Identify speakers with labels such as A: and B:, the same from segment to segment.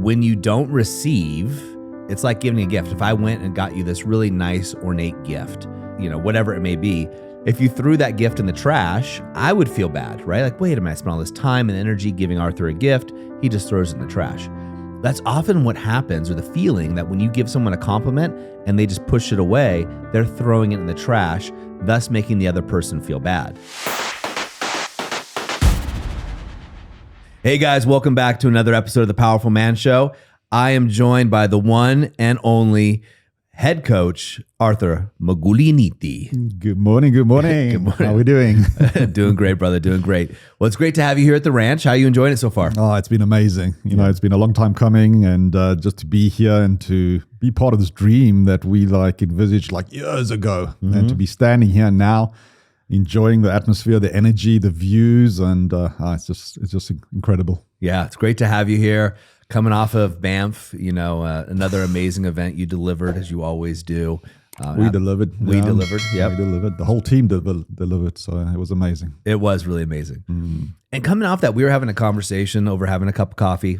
A: when you don't receive, it's like giving a gift. If I went and got you this really nice, ornate gift, whatever it may be, if you threw that gift in the trash, I would feel bad, right? Like, wait a minute, I spent all this time and energy giving Arthur a gift. He just throws it in the trash. That's often what happens, or the feeling that when you give someone a compliment and they just push it away, they're throwing it in the trash, thus making the other person feel bad. Hey guys, welcome back to another episode of The Powerful Man Show. I am joined by the one and only head coach, Arthur Maguliniti.
B: Good morning. Good morning. How are we doing?
A: Doing great, brother. Doing great. Well, it's great to have you here at the ranch. How are you enjoying it so far?
B: Oh, it's been amazing. It's been a long time coming, and just to be here and to be part of this dream that we envisaged years ago, and to be standing here now, enjoying the atmosphere, the energy, the views, and it's just incredible.
A: Yeah, it's great to have you here. Coming off of Banff, another amazing event you delivered, as you always do.
B: We delivered.
A: We delivered. Yep.
B: We delivered. The whole team delivered. So it was amazing.
A: It was really amazing. And coming off that, we were having a conversation over having a cup of coffee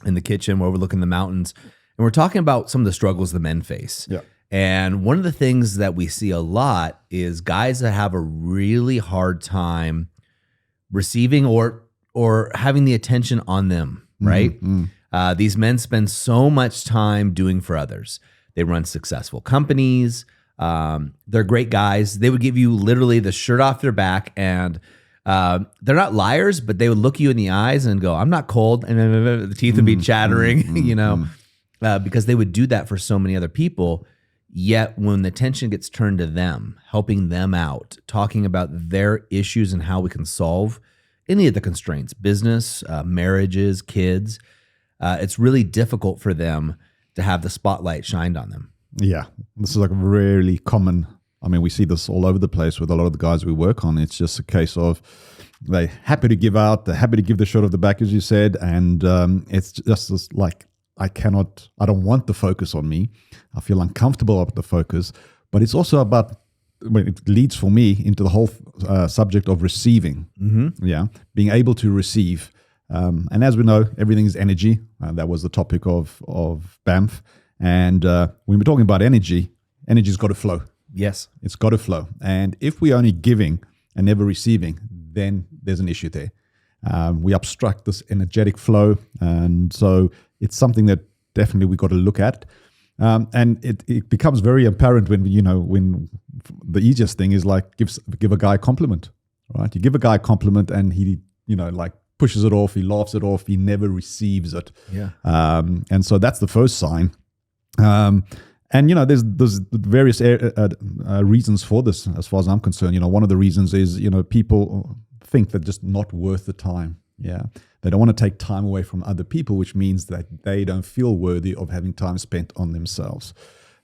A: in the kitchen, where we're looking at the mountains, and we're talking about some of the struggles the men face.
B: Yeah.
A: And one of the things that we see a lot is guys that have a really hard time receiving or having the attention on them. Right? These men spend so much time doing for others. They run successful companies. They're great guys. They would give you literally the shirt off their back, and they're not liars, but they would look you in the eyes and go, "I'm not cold," and the teeth would be chattering, because they would do that for so many other people. Yet when the attention gets turned to them, helping them out, talking about their issues and how we can solve any of the constraints, business, marriages, kids, it's really difficult for them to have the spotlight shined on them.
B: Yeah, this is really common. I mean, we see this all over the place with a lot of the guys we work on. It's just a case of they're happy to give out, they're happy to give the shirt off the back, as you said, and it's just this, I don't want the focus on me. I feel uncomfortable about the focus, but it's also about, it leads for me into the whole subject of receiving. Being able to receive. And as we know, everything is energy. That was the topic of Banff. And when we're talking about energy's got to flow.
A: Yes.
B: It's got to flow. And if we're only giving and never receiving, then there's an issue there. We obstruct this energetic flow. And so it's something that definitely we got to look at. And it becomes very apparent when the easiest thing is give a guy a compliment, right? You give a guy a compliment and he, pushes it off, he laughs it off, he never receives it.
A: Yeah.
B: And so that's the first sign. And there's various reasons for this, as far as I'm concerned. One of the reasons is, people think they're just not worth the time. Yeah. They don't want to take time away from other people, which means that they don't feel worthy of having time spent on themselves.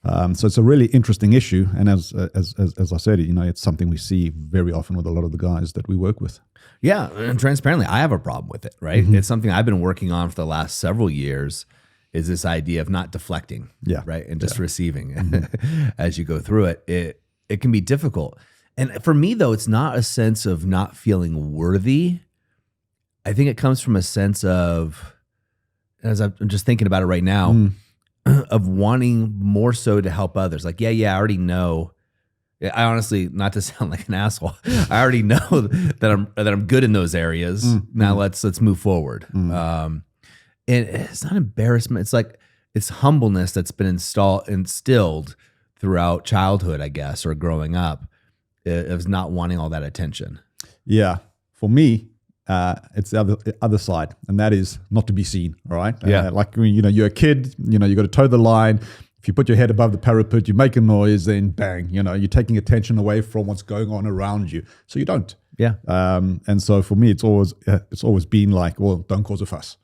B: So it's a really interesting issue. And as I said, it's something we see very often with a lot of the guys that we work with.
A: Yeah. And transparently, I have a problem with it, right? It's something I've been working on for the last several years, is this idea of not deflecting, right? And just receiving as you go through it. It can be difficult. And for me, though, it's not a sense of not feeling worthy. I think it comes from a sense of, as I'm just thinking about it right now, of wanting more so to help others. I already know. I honestly, not to sound like an asshole, I already know that I'm good in those areas. Now let's move forward. And it's not embarrassment. It's humbleness that's been instilled throughout childhood, I guess, or growing up, of not wanting all that attention.
B: Yeah, for me, it's the other side, and that is not to be seen. All right.
A: Yeah.
B: You're a kid. You got to toe the line. If you put your head above the parapet, you make a noise, then bang. You're taking attention away from what's going on around you. So you don't.
A: Yeah.
B: And so for me, it's always been don't cause a fuss.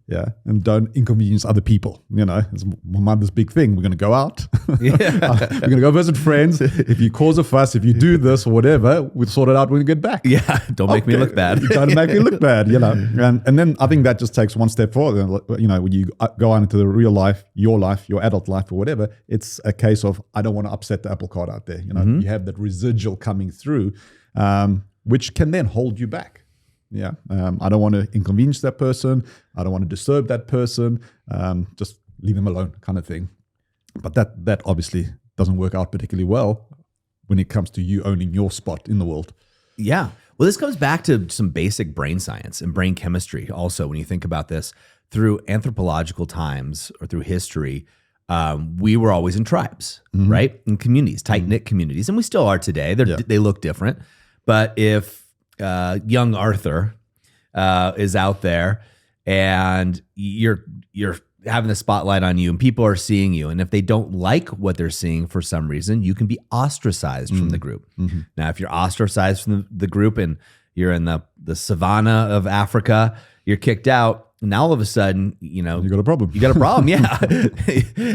B: Yeah, and don't inconvenience other people. It's my mother's big thing. We're going to go out. We're going to go visit friends. If you cause a fuss, if you do this or whatever, we'll sort it out when we get back.
A: Yeah, don't make me look bad.
B: Don't make me look bad. And then I think that just takes one step forward. When you go out into the real life, your adult life or whatever, it's a case of, I don't want to upset the apple cart out there. You have that residual coming through, which can then hold you back. Yeah. I don't want to inconvenience that person. I don't want to disturb that person. Just leave them alone, kind of thing. But that obviously doesn't work out particularly well when it comes to you owning your spot in the world.
A: Yeah. Well, this comes back to some basic brain science and brain chemistry. Also, when you think about this through anthropological times or through history, we were always in tribes, right? In communities, tight-knit communities. And we still are today. They look different. But if young Arthur is out there and you're having the spotlight on you and people are seeing you, and if they don't like what they're seeing for some reason, you can be ostracized from the group. Now, if you're ostracized from the group and you're in the savannah of Africa, you're kicked out. Now all of a sudden, you
B: got a problem.
A: You got a problem, yeah.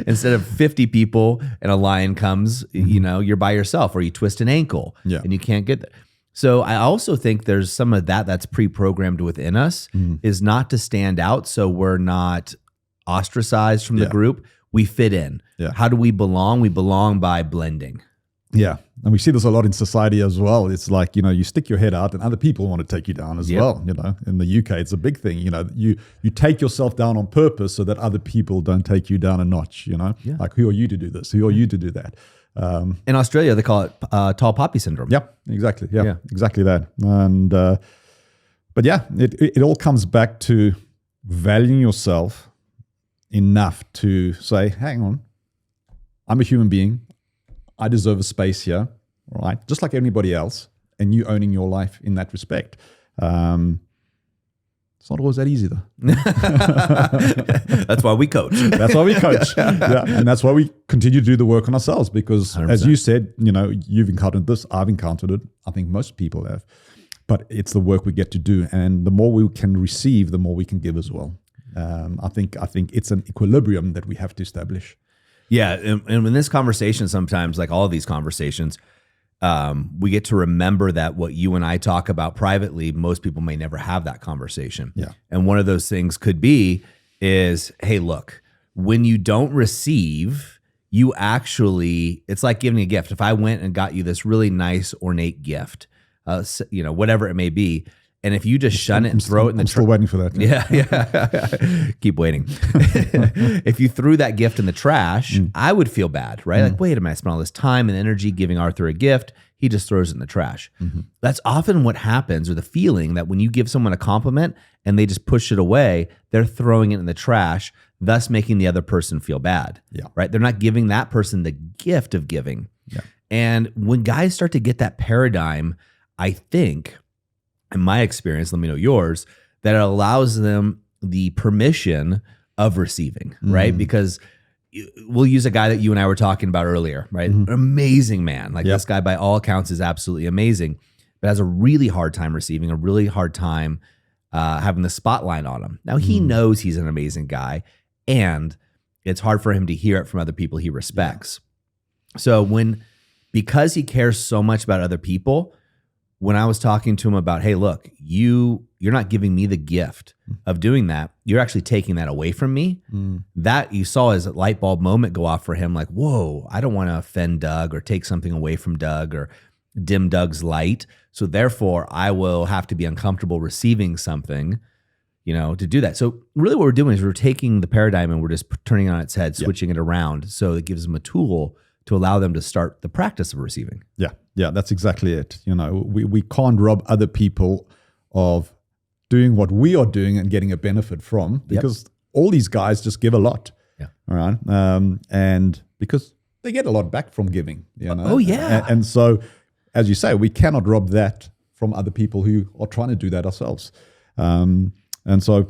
A: Instead of 50 people and a lion comes, you're by yourself, or you twist an ankle and you can't get there. So I also think there's some of that's pre-programmed within us, is not to stand out, so we're not ostracized from the group. We fit in.
B: Yeah.
A: How do we belong? We belong by blending.
B: Yeah. And we see this a lot in society as well. It's like, you stick your head out and other people want to take you down as well. In the UK, it's a big thing. You take yourself down on purpose so that other people don't take you down a notch, Like, who are you to do this? Who are you to do that?
A: In Australia, they call it tall poppy syndrome.
B: Yep, exactly. Yeah, exactly that. And, but yeah, it all comes back to valuing yourself enough to say, hang on, I'm a human being. I deserve a space here, all right? Just like anybody else, and you owning your life in that respect. It's not always that easy, though.
A: That's why we coach.
B: That's why we coach. Yeah, and that's why we continue to do the work on ourselves, because 100%. As you said, you've encountered this, I've encountered it. I think most people have. But it's the work we get to do, and the more we can receive, the more we can give as well. I think it's an equilibrium that we have to establish.
A: Yeah, and in this conversation, sometimes, like all of these conversations, we get to remember that what you and I talk about privately, most people may never have that conversation.
B: Yeah.
A: And one of those things could be is, hey, look, when you don't receive, you actually, it's like giving a gift. If I went and got you this really nice, ornate gift, whatever it may be, and if you just shun it and throw it in the
B: I'm still waiting for that.
A: Yeah. Keep waiting. If you threw that gift in the trash, I would feel bad, right? Like, wait a minute, I spent all this time and energy giving Arthur a gift. He just throws it in the trash. That's often what happens, or the feeling that when you give someone a compliment and they just push it away, they're throwing it in the trash, thus making the other person feel bad.
B: Yeah.
A: Right? They're not giving that person the gift of giving.
B: Yeah.
A: And when guys start to get that paradigm, I think, in my experience, let me know yours, that it allows them the permission of receiving, right? Because we'll use a guy that you and I were talking about earlier, right? Amazing man. Like, this guy, by all accounts, is absolutely amazing, but has a really hard time receiving, a really hard time having the spotlight on him. Now, he knows he's an amazing guy, and it's hard for him to hear it from other people he respects. So because he cares so much about other people, when I was talking to him about, hey, look, you're not giving me the gift of doing that. You're actually taking that away from me. That you saw as a light bulb moment go off for him, like, whoa, I don't want to offend Doug or take something away from Doug or dim Doug's light. So therefore, I will have to be uncomfortable receiving something, to do that. So really what we're doing is we're taking the paradigm and we're just turning it on its head, switching it around. So it gives them a tool to allow them to start the practice of receiving.
B: Yeah, that's exactly it. We can't rob other people of doing what we are doing and getting a benefit from, because all these guys just give a lot.
A: Yeah.
B: All right. And because they get a lot back from giving.
A: Oh, yeah.
B: And so, as you say, we cannot rob that from other people who are trying to do that ourselves. And so,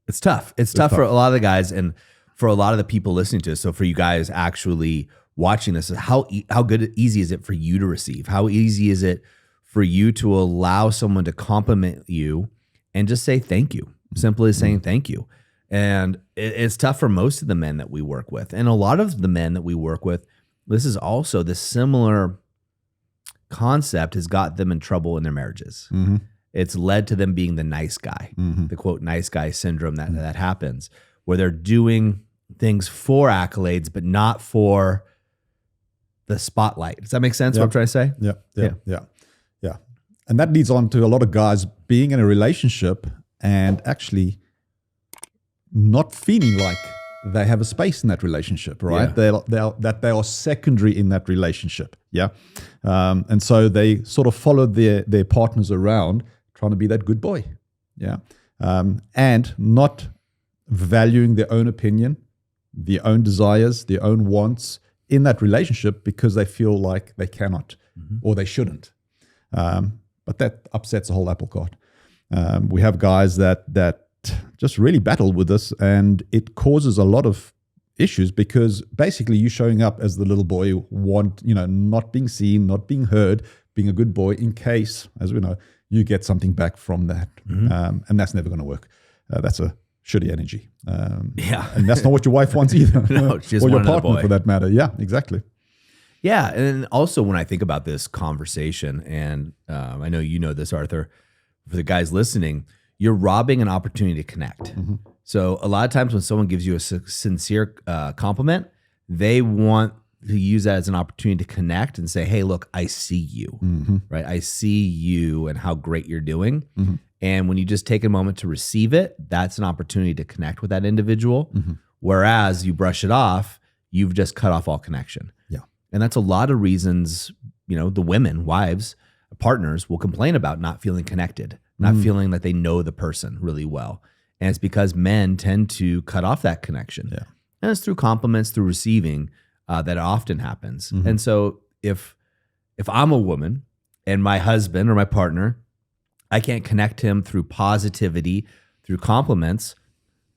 B: it's
A: tough. It's tough for a lot of the guys and for a lot of the people listening to us. So for you guys actually watching this, how easy is it for you to receive? How easy is it for you to allow someone to compliment you and just say thank you? Simply saying thank you. And it's tough for most of the men that we work with. And a lot of the men that we work with, this is also the similar concept has got them in trouble in their marriages. It's led to them being the nice guy, the quote, nice guy syndrome that happens, where they're doing things for accolades, but not for the spotlight. Does that make sense? What I'm trying to say?
B: Yeah. And that leads on to a lot of guys being in a relationship and actually not feeling like they have a space in that relationship, right? That they are secondary in that relationship. Yeah. And so they sort of follow their partners around trying to be that good boy. Yeah. And not valuing their own opinion, their own desires, their own wants in that relationship because they feel like they cannot or they shouldn't. But that upsets the whole apple cart. We have guys that just really battle with this, and it causes a lot of issues because basically you're showing up as the little boy, not being seen, not being heard, being a good boy in case, as we know, you get something back from that. And that's never going to work. That's a shitty energy. And that's not what your wife wants either.
A: No, she just
B: or your
A: wanted a
B: partner
A: boy.
B: for that matter. Yeah, exactly.
A: Yeah, and also when I think about this conversation, and I know you know this, Arthur, for the guys listening, you're robbing an opportunity to connect. So a lot of times when someone gives you a sincere compliment, they want to use that as an opportunity to connect and say, hey, look, I see you, right? I see you and how great you're doing. And when you just take a moment to receive it, that's an opportunity to connect with that individual. Whereas you brush it off, you've just cut off all connection.
B: Yeah.
A: And that's a lot of reasons, the women, wives, partners will complain about not feeling connected, not feeling that they know the person really well. And it's because men tend to cut off that connection.
B: Yeah.
A: And it's through compliments, through receiving, that often happens. And so if I'm a woman and my husband or my partner, I can't connect him through positivity, through compliments,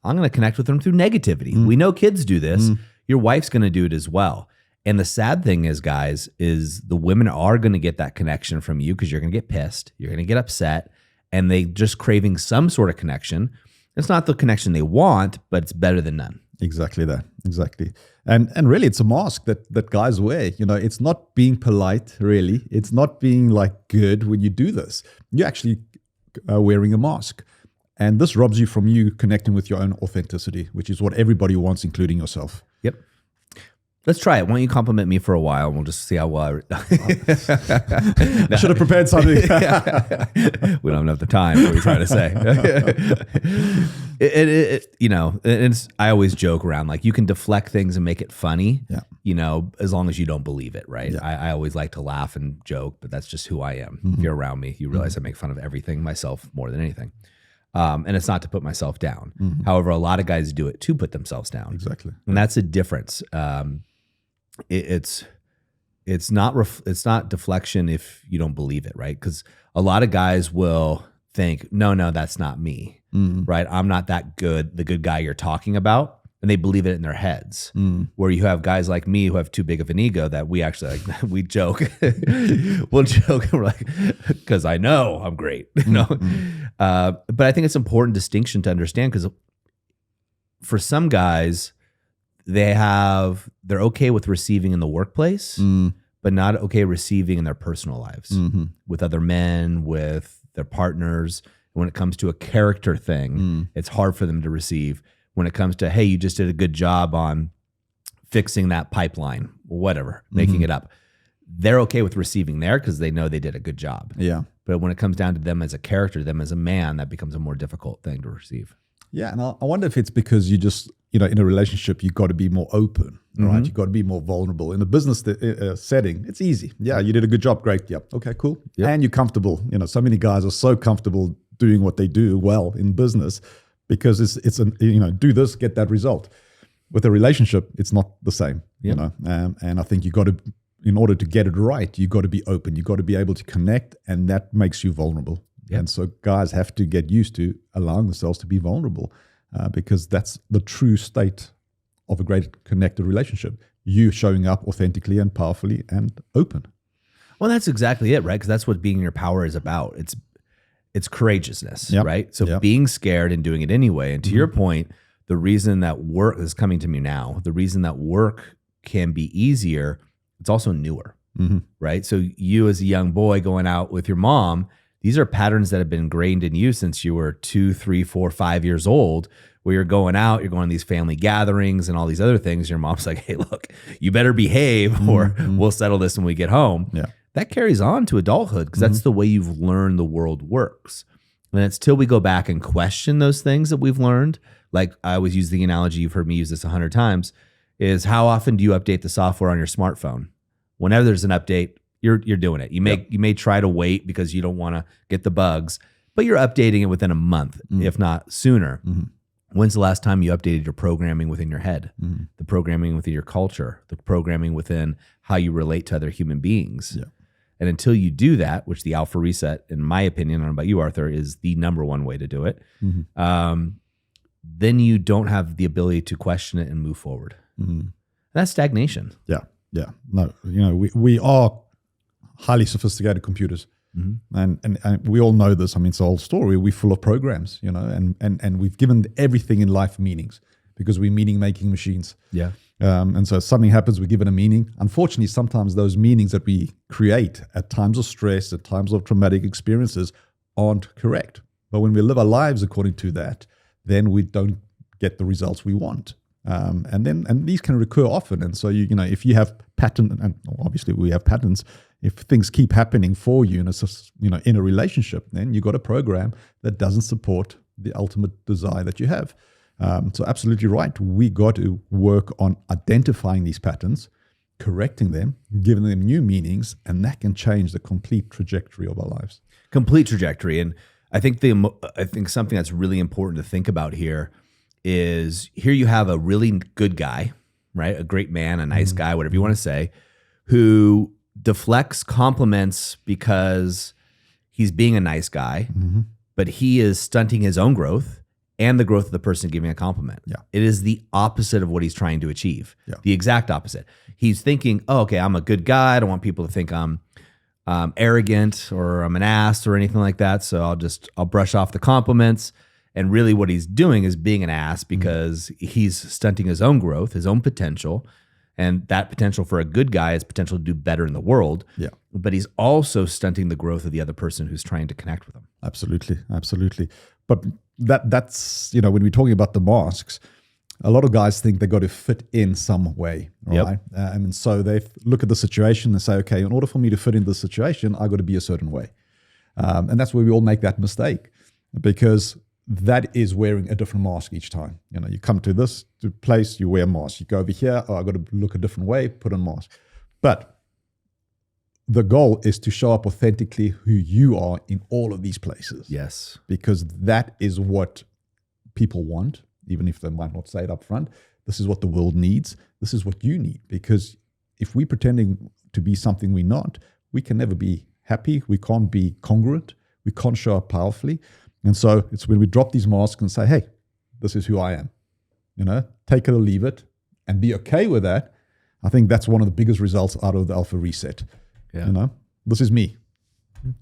A: I'm going to connect with him through negativity. We know kids do this. Your wife's going to do it as well. And the sad thing is, guys, is the women are going to get that connection from you because you're going to get pissed, you're going to get upset, and they just craving some sort of connection. It's not the connection they want, but it's better than none.
B: Exactly that. Exactly. And really, it's a mask that guys wear. It's not being polite, really. It's not being like good when you do this. You're actually wearing a mask. And this robs you from you connecting with your own authenticity, which is what everybody wants, including yourself.
A: Yep. Let's try it. Why don't you compliment me for a while and we'll just see how well I
B: should have prepared something.
A: We don't have enough the time. What are you trying to say? I always joke around, like, you can deflect things and make it funny, as long as you don't believe it, right?
B: Yeah.
A: I always like to laugh and joke, but that's just who I am. If you're around me, you realize I make fun of everything, myself more than anything. And it's not to put myself down. However, a lot of guys do it to put themselves down.
B: Exactly.
A: And that's a difference. It's not deflection if you don't believe it, right? Because a lot of guys will think, no, that's not me, right? I'm not that good, the good guy you're talking about. And they believe it in their heads. Where you have guys like me who have too big of an ego that we actually we joke. We'll joke and we're like, because I know I'm great, But I think it's an important distinction to understand, because for some guys, they're okay with receiving in the workplace, but not okay receiving in their personal lives with other men, with their partners. When it comes to a character thing, it's hard for them to receive. When it comes to, hey, you just did a good job on fixing that pipeline, whatever, making it up, they're okay with receiving there because they know they did a good job.
B: Yeah.
A: But when it comes down to them as a character, them as a man, that becomes a more difficult thing to receive.
B: Yeah, and I wonder if it's because you just, in a relationship, you've got to be more open, right? You've got to be more vulnerable. In a business setting, it's easy. Yeah, you did a good job. Great. Yep. Okay, cool. Yep. And you're comfortable. So many guys are so comfortable doing what they do well in business because it's do this, get that result. With a relationship, it's not the same, and I think you got to, in order to get it right, you got to be open. You got to be able to connect, and that makes you vulnerable. Yep. And so guys have to get used to allowing themselves to be vulnerable because that's the true state of a great connected relationship. You showing up authentically and powerfully and open.
A: Well, that's exactly it, right? Because that's what being in your power is about. It's courageousness, right? So being scared and doing it anyway. And to your point, the reason that work is coming to me now, the reason that work can be easier, it's also newer, right? So you as a young boy going out with your mom, These are patterns that have been ingrained in you since you were 2, 3, 4, 5 years old, where you're going out, you're going to these family gatherings and all these other things. Your mom's like, hey, look, you better behave or we'll settle this when we get home.
B: Yeah.
A: That carries on to adulthood because that's the way you've learned the world works. And it's till we go back and question those things that we've learned. Like I always use the analogy, you've heard me use this 100 times, is how often do you update the software on your smartphone? Whenever there's an update, you're doing it. You may try to wait because you don't want to get the bugs, but you're updating it within a month, if not sooner. When's the last time you updated your programming within your head, the programming within your culture, the programming within how you relate to other human beings?
B: Yeah.
A: And until you do that, which the alpha reset, in my opinion, I don't know about you, Arthur, is the number one way to do it, then you don't have the ability to question it and move forward. That's stagnation.
B: Yeah. Yeah. No, we are highly sophisticated computers. And we all know this. I mean, it's a whole story. We're full of programs, and we've given everything in life meanings because we're meaning-making machines.
A: Yeah.
B: And so something happens, we give it a meaning. Unfortunately, sometimes those meanings that we create at times of stress, at times of traumatic experiences aren't correct. But when we live our lives according to that, then we don't get the results we want. And these can recur often. And so, if you have pattern, and obviously we have patterns, if things keep happening for you in a relationship, then you got a program that doesn't support the ultimate desire that you have. So absolutely right. We got to work on identifying these patterns, correcting them, giving them new meanings, and that can change the complete trajectory of our lives.
A: Complete trajectory. And I think something that's really important to think about here is here you have a really good guy, right? A great man, a nice guy, whatever you want to say, who deflects compliments because he's being a nice guy, but he is stunting his own growth and the growth of the person giving a compliment.
B: Yeah.
A: It is the opposite of what he's trying to achieve.
B: Yeah.
A: The exact opposite. He's thinking, oh, okay, I'm a good guy. I don't want people to think I'm arrogant or I'm an ass or anything like that. So I'll brush off the compliments. And really what he's doing is being an ass because he's stunting his own growth, his own potential. And that potential for a good guy is potential to do better in the world.
B: Yeah.
A: But he's also stunting the growth of the other person who's trying to connect with him.
B: Absolutely. Absolutely. But that's, when we're talking about the masks, a lot of guys think they got to fit in some way, right? And so they look at the situation and say, okay, in order for me to fit in this situation, I got to be a certain way. And that's where we all make that mistake because that is wearing a different mask each time. You come to this place, you wear a mask. You go over here, I got to look a different way, put on a mask. But the goal is to show up authentically who you are in all of these places.
A: Yes.
B: Because that is what people want, even if they might not say it up front. This is what the world needs. This is what you need. Because if we're pretending to be something we're not, we can never be happy. We can't be congruent. We can't show up powerfully. And so it's when we drop these masks and say, hey, this is who I am. Take it or leave it and be okay with that. I think that's one of the biggest results out of the alpha reset.
A: Yeah.
B: This is me.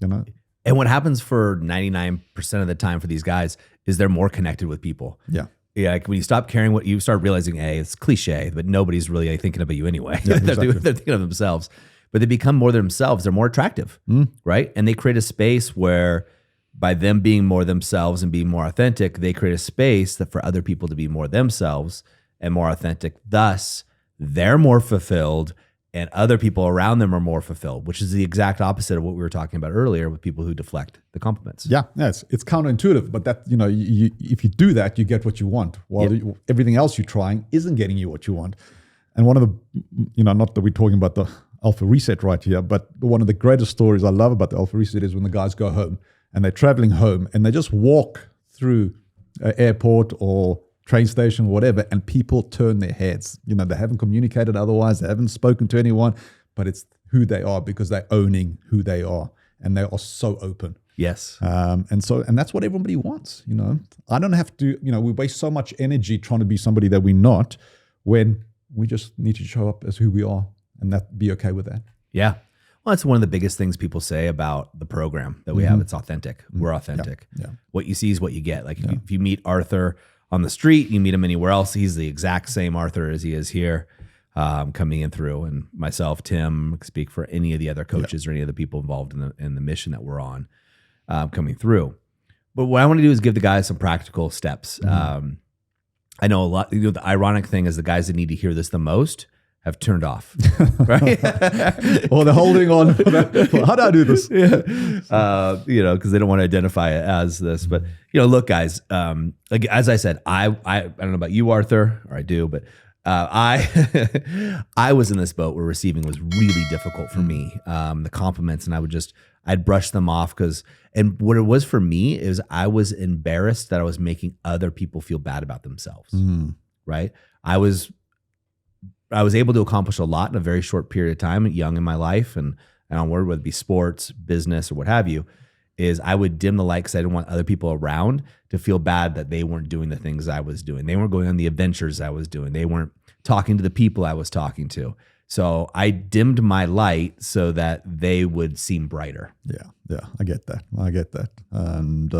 A: And what happens for 99% of the time for these guys is they're more connected with people.
B: Yeah.
A: Yeah, like when you stop caring what you start realizing, hey, it's cliche, but nobody's really thinking about you anyway.
B: Yeah, exactly.
A: They're thinking of themselves, but they become more themselves. They're more attractive, right? And they create a space where by them being more themselves and being more authentic, they create a space that for other people to be more themselves and more authentic. Thus, they're more fulfilled and other people around them are more fulfilled, which is the exact opposite of what we were talking about earlier with people who deflect the compliments.
B: Yeah, it's counterintuitive, but that if you do that, you get what you want. While everything else you're trying isn't getting you what you want. And one of the, not that we're talking about the alpha reset right here, but one of the greatest stories I love about the alpha reset is when the guys go home and they're traveling home and they just walk through an airport or train station, whatever, and people turn their heads. They haven't communicated otherwise, they haven't spoken to anyone, but it's who they are because they're owning who they are and they are so open.
A: Yes.
B: And that's what everybody wants. I don't have to, we waste so much energy trying to be somebody that we're not when we just need to show up as who we are and be okay with that.
A: Yeah. Well, that's one of the biggest things people say about the program that we have. It's authentic. We're authentic.
B: Yeah.
A: What you see is what you get. Like if you meet Arthur on the street, you meet him anywhere else, he's the exact same Arthur as he is here, coming in through. And myself, Tim, speak for any of the other coaches or any of the people involved in the mission that we're on. coming through. But what I want to do is give the guys some practical steps. I know a lot, the ironic thing is the guys that need to hear this the most have turned off, right?
B: Or they're holding on. How do I do this?
A: Because they don't want to identify it as this. But, look, guys, like, as I said, I don't know about you, Arthur, or I do, but I was in this boat where receiving was really difficult for me. The compliments, and I'd brush them off and what it was for me is I was embarrassed that I was making other people feel bad about themselves, right? I was able to accomplish a lot in a very short period of time, young in my life and onward, whether it be sports, business, or what have you, is I would dim the light because I didn't want other people around to feel bad that they weren't doing the things I was doing. They weren't going on the adventures I was doing. They weren't talking to the people I was talking to. So I dimmed my light so that they would seem brighter.
B: Yeah, I get that. And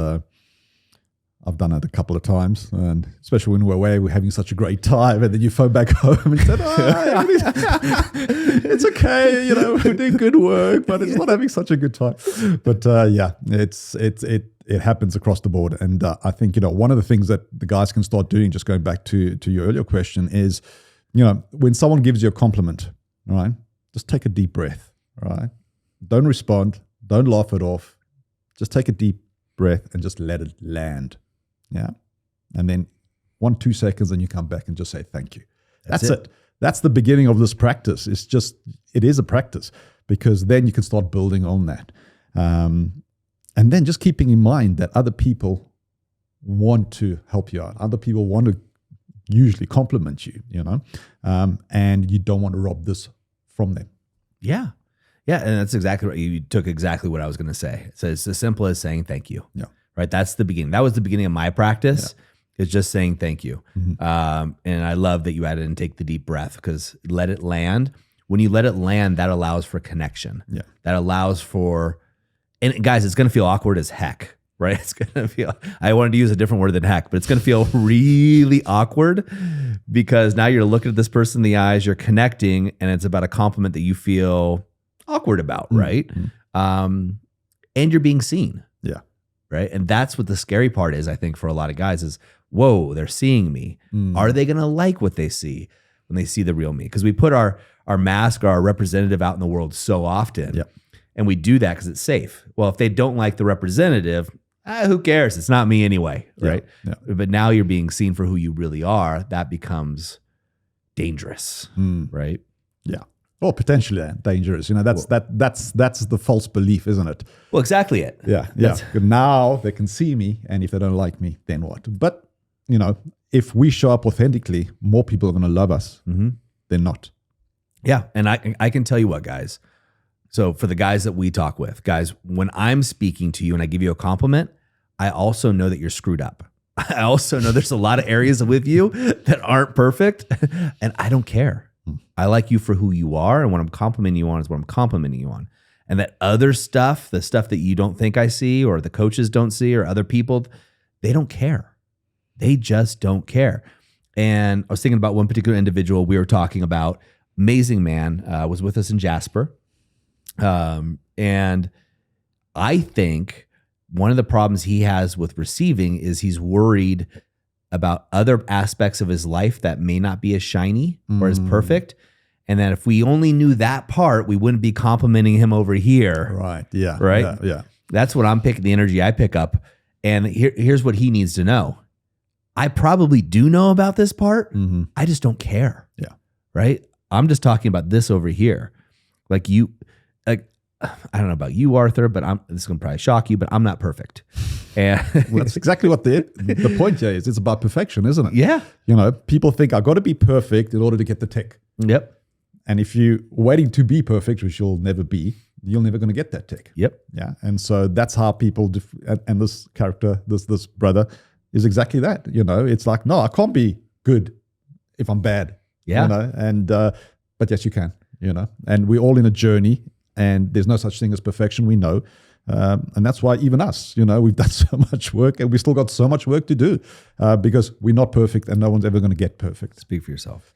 B: I've done it a couple of times, and especially when we're away, we're having such a great time, and then you phone back home and you said, it's okay, we're doing good work, but it's not having such a good time. But it happens across the board. And I think, one of the things that the guys can start doing, just going back to your earlier question, is, when someone gives you a compliment, right, just take a deep breath, right? Don't respond. Don't laugh it off. Just take a deep breath and just let it land. Yeah. And then 1-2 seconds, and you come back and just say thank you. That's it. That's the beginning of this practice. It is a practice, because then you can start building on that. And then just keeping in mind that other people want to help you out. Other people want to usually compliment you, and you don't want to rob this from them.
A: Yeah. Yeah. And that's exactly right. You took exactly what I was going to say. So it's as simple as saying thank you.
B: Yeah.
A: Right. That's the beginning. That was the beginning of my practice, is just saying thank you. And I love that you added and take the deep breath, because let it land. When you let it land, that allows for connection.
B: Yeah.
A: That allows for, and guys, it's going to feel awkward as heck, right? It's going to feel, I wanted to use a different word than heck, but it's going to feel really awkward, because now you're looking at this person in the eyes, you're connecting, and it's about a compliment that you feel awkward about, right? And you're being seen.
B: Yeah.
A: Right. And that's what the scary part is, I think, for a lot of guys is, whoa, they're seeing me. Are they going to like what they see when they see the real me? Because we put our mask or our representative out in the world so often.
B: Yep.
A: And we do that because it's safe. Well, if they don't like the representative, who cares? It's not me anyway. Right.
B: Yeah.
A: But now you're being seen for who you really are. That becomes dangerous. Right.
B: Yeah. Or potentially dangerous. That's the false belief, isn't it?
A: Well, exactly it.
B: Yeah. Now they can see me, and if they don't like me, then what? But, if we show up authentically, more people are going to love us than not.
A: Yeah. And I can tell you what, guys. So for the guys that we talk with, guys, when I'm speaking to you and I give you a compliment, I also know that you're screwed up. I also know there's a lot of areas with you that aren't perfect, and I don't care. I like you for who you are, and what I'm complimenting you on is what I'm complimenting you on. And that other stuff, the stuff that you don't think I see, or the coaches don't see, or other people, they don't care. They just don't care. And I was thinking about one particular individual we were talking about. Amazing man, was with us in Jasper. And I think one of the problems he has with receiving is he's worried about other aspects of his life that may not be as shiny or as perfect. And that if we only knew that part, we wouldn't be complimenting him over here.
B: Right. Yeah.
A: Right.
B: Yeah.
A: That's what I'm picking, the energy I pick up. And here's what he needs to know. I probably do know about this part. I just don't care.
B: Yeah.
A: Right. I'm just talking about this over here. Like you, I don't know about you, Arthur, but this is going to probably shock you, but I'm not perfect. And
B: well, that's exactly what the point here is. It's about perfection, isn't it?
A: Yeah.
B: People think I've got to be perfect in order to get the tick.
A: Yep.
B: And if you're waiting to be perfect, which you'll never be, you're never going to get that tick.
A: Yep.
B: Yeah. And so that's how people, and this character, this brother is exactly that. It's like, no, I can't be good if I'm bad.
A: Yeah.
B: And, but yes, you can, and we're all in a journey. And there's no such thing as perfection, we know. And that's why even us, we've done so much work, and we still got so much work to do because we're not perfect, and no one's ever going to get perfect.
A: Speak for yourself.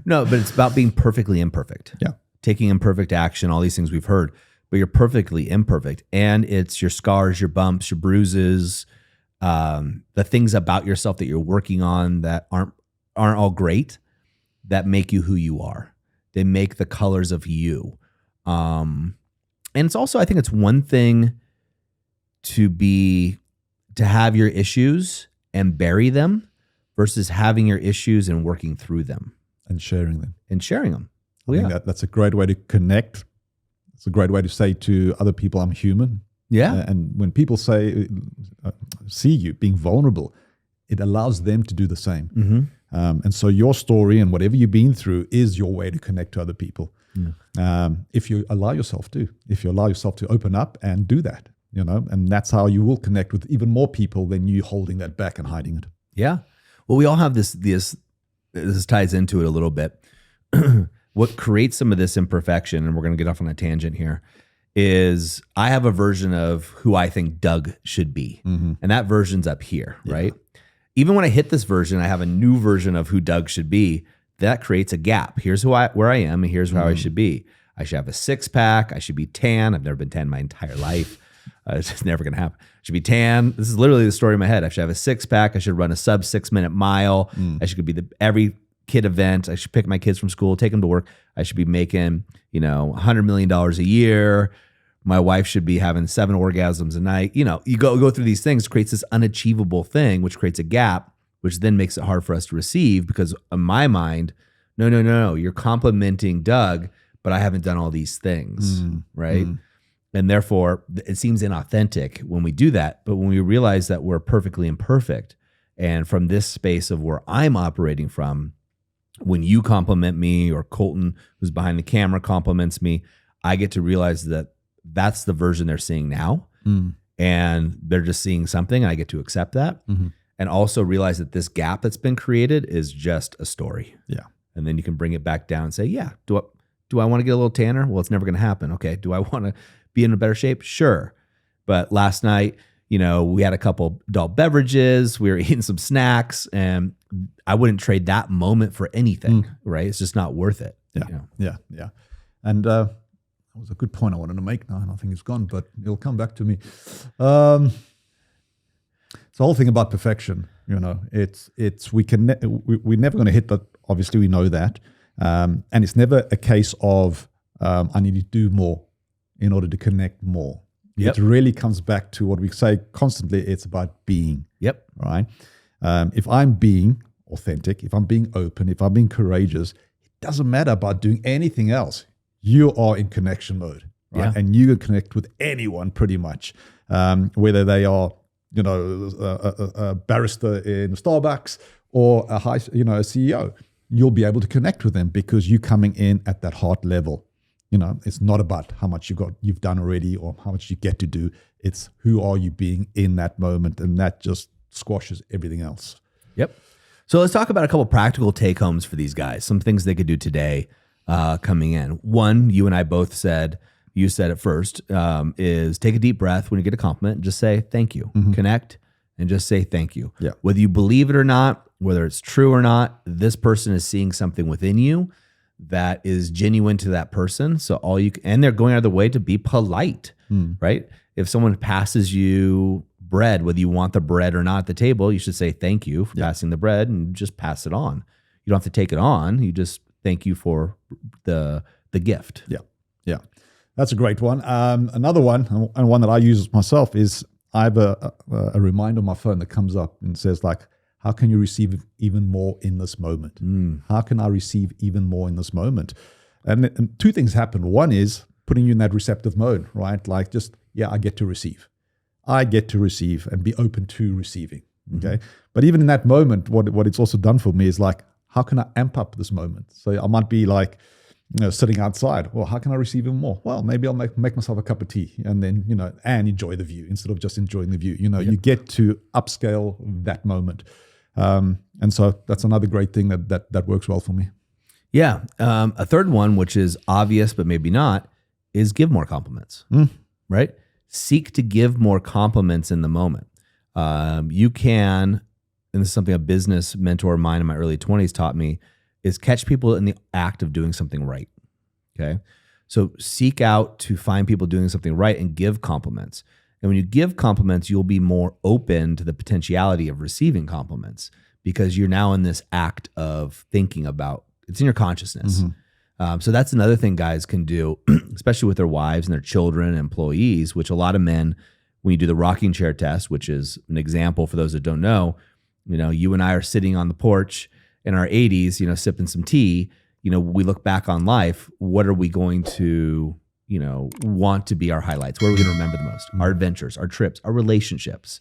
A: No, but it's about being perfectly imperfect.
B: Yeah.
A: Taking imperfect action, all these things we've heard. but you're perfectly imperfect. And it's your scars, your bumps, your bruises, the things about yourself that you're working on that aren't all great, that make you who you are. They make the colors of you. And it's also, I think it's one thing to have your issues and bury them versus having your issues and working through them.
B: And sharing them.
A: Well,
B: I think that's a great way to connect. It's a great way to say to other people, I'm human.
A: Yeah.
B: And when people see you being vulnerable, it allows them to do the same.
A: Mm-hmm.
B: And so your story and whatever you've been through is your way to connect to other people.
A: Yeah.
B: If you allow yourself to open up and do that, and that's how you will connect with even more people than you holding that back and hiding it.
A: Yeah. Well, we all have this ties into it a little bit. What creates some of this imperfection, and we're going to get off on a tangent here, is I have a version of who I think Doug should be.
B: Mm-hmm.
A: And that version's up here, right? Even when I hit this version, I have a new version of who Doug should be. That creates a gap. Here's where I am, and here's how I should be. I should have a six-pack. I should be tan. I've never been tan my entire life. It's just never going to happen. I should be tan. This is literally the story in my head. I should have a six-pack. I should run a sub 6-minute mile. I should be every kid event. I should pick my kids from school, take them to work. I should be making, $100 million a year. My wife should be having 7 orgasms a night. You go through these things, creates this unachievable thing, which creates a gap, which then makes it hard for us to receive because in my mind, no, you're complimenting Doug, but I haven't done all these things, right? And therefore, it seems inauthentic when we do that. But when we realize that we're perfectly imperfect, and from this space of where I'm operating from, when you compliment me or Colton, who's behind the camera, compliments me, I get to realize that that's the version they're seeing now. And they're just seeing something, and I get to accept that. And also realize that this gap that's been created is just a story.
B: Yeah.
A: And then you can bring it back down and say, yeah, do I want to get a little tanner? Well, it's never going to happen. Okay. Do I want to be in a better shape? Sure. But last night, we had a couple adult beverages, we were eating some snacks, and I wouldn't trade that moment for anything, right? It's just not worth it.
B: Yeah. And that was a good point I wanted to make now, and I think it's gone, but it'll come back to me. It's the whole thing about perfection. We're never going to hit that. Obviously, we know that, and it's never a case of I need to do more in order to connect more. It really comes back to what we say constantly. It's about being. Right. If I'm being authentic, if I'm being open, if I'm being courageous, it doesn't matter about doing anything else. You are in connection mode, right? And you can connect with anyone pretty much, whether they are, a barista in Starbucks or a CEO. You'll be able to connect with them because you're coming in at that heart level. It's not about how much you've done already or how much you get to do. It's who are you being in that moment, and that just squashes everything else.
A: So let's talk about a couple practical take homes for these guys. Some things they could do today coming in. One, you and I both said, you said it first, is take a deep breath when you get a compliment and just say thank you. Connect and just say thank you. Whether you believe it or not, whether it's true or not, this person is seeing something within you that is genuine to that person. So and they're going out of the way to be polite, right? If someone passes you bread, whether you want the bread or not at the table, you should say thank you for passing the bread and just pass it on. You don't have to take it on. You just thank you for the gift.
B: Yeah. That's a great one. Another one, and one that I use myself, is I have a reminder on my phone that comes up and says, like, how can you receive even more in this moment? How can I receive even more in this moment? And two things happen. One is putting you in that receptive mode, right? Like I get to receive. I get to receive and be open to receiving, okay? But even in that moment, what it's also done for me is like, how can I amp up this moment? So I might be like, sitting outside. Well, how can I receive even more? Well, maybe I'll make myself a cup of tea and then, and enjoy the view instead of just enjoying the view. You get to upscale that moment. And so that's another great thing that works well for me.
A: Yeah. A third one, which is obvious, but maybe not, is give more compliments, right? Seek to give more compliments in the moment. You can, and this is something a business mentor of mine in my early 20s taught me, is catch people in the act of doing something right. Okay. So seek out to find people doing something right and give compliments. And when you give compliments, you'll be more open to the potentiality of receiving compliments because you're now in this act of thinking about it's in your consciousness. So that's another thing guys can do, especially with their wives and their children and employees, which a lot of men, when you do the rocking chair test, which is an example for those that don't know, you and I are sitting on the porch in our 80s, sipping some tea. We look back on life. What are we going to, want to be our highlights? What are we going to remember the most? Our adventures, our trips, our relationships.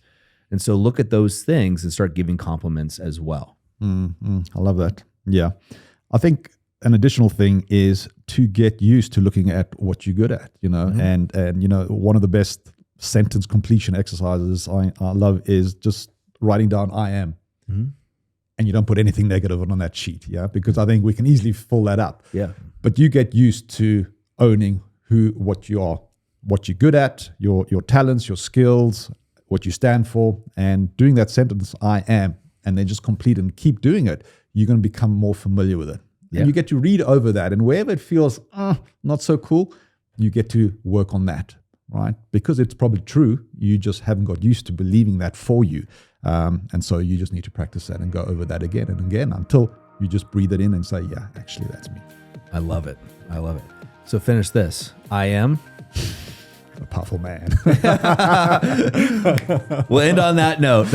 A: And so look at those things and start giving compliments as well.
B: I love that. Yeah. I think an additional thing is to get used to looking at what you're good at, and one of the best sentence completion exercises I love is just writing down I am. And you don't put anything negative on that sheet, because I think we can easily fill that up.
A: Yeah.
B: But you get used to owning what you are, what you're good at, your talents, your skills, what you stand for, and doing that sentence, I am, and then just complete and keep doing it, you're going to become more familiar with it. Yeah. And you get to read over that, and wherever it feels not so cool, you get to work on that, right? Because it's probably true, you just haven't got used to believing that for you. And so you just need to practice that and go over that again and again until you just breathe it in and say, yeah, actually, that's me.
A: I love it. So finish this. I am
B: a powerful man.
A: We'll end on that note.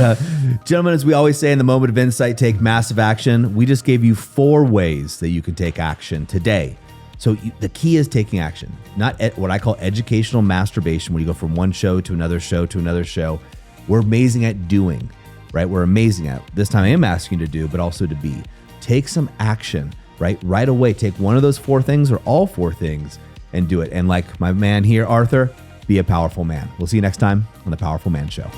A: Gentlemen, as we always say in the moment of insight, take massive action. We just gave you 4 ways that you can take action today. So the key is taking action, not what I call educational masturbation, where you go from one show to another show to another show. We're amazing at doing, right? We're amazing at this time. I am asking you to do, but also to be. Take some action, right? Right away. Take one of those 4 things or all 4 things and do it. And like my man here, Arthur, be a powerful man. We'll see you next time on The Powerful Man Show.